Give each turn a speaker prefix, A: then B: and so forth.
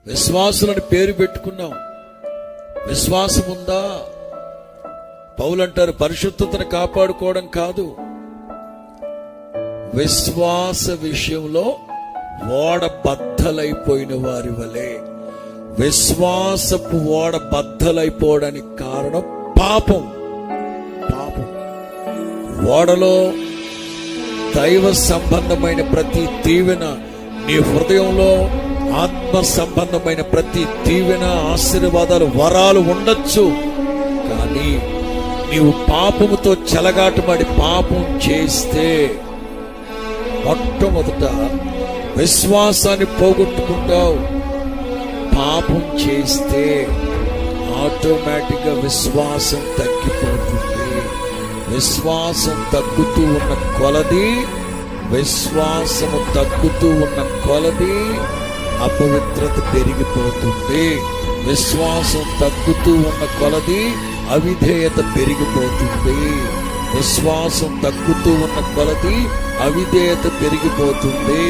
A: విశ్వాసులని పేరు పెట్టుకున్నాం. విశ్వాసం ఉందా? పౌలు అంటారు, పరిశుద్ధతను కాపాడుకోవడం కాదు, విశ్వాస విషయంలో ఓడ బద్దలైపోయిన వారి వలె. విశ్వాసపు ఓడ బద్దలైపోవడానికి కారణం పాపం. ఓడలో దైవ సంబంధమైన ప్రతి దీవెన, నీ హృదయంలో ఆత్మ సంబంధమైన ప్రతి దీవెన, ఆశీర్వాదాలు, వరాలు ఉండొచ్చు. కానీ నీవు పాపముతో చెలగాటమాడి పాపం చేస్తే మొట్టమొదట విశ్వాసాన్ని పోగొట్టుకుంటావు. పాపం చేస్తే ఆటోమేటిక్ గా విశ్వాసం తగ్గిపోతుంది. విశ్వాసం తగ్గుతూ ఉన్న కొలది, విశ్వాసము తగ్గుతూ ఉన్న కొలది అపవిత్రత పెరిగిపోతుంది. విశ్వాసం తగ్గుతూ ఉన్న కొలది అవిధేయత పెరిగిపోతుంది. విశ్వాసం తగ్గుతూ ఉన్న కొలది అవిధేయత పెరిగిపోతుంది.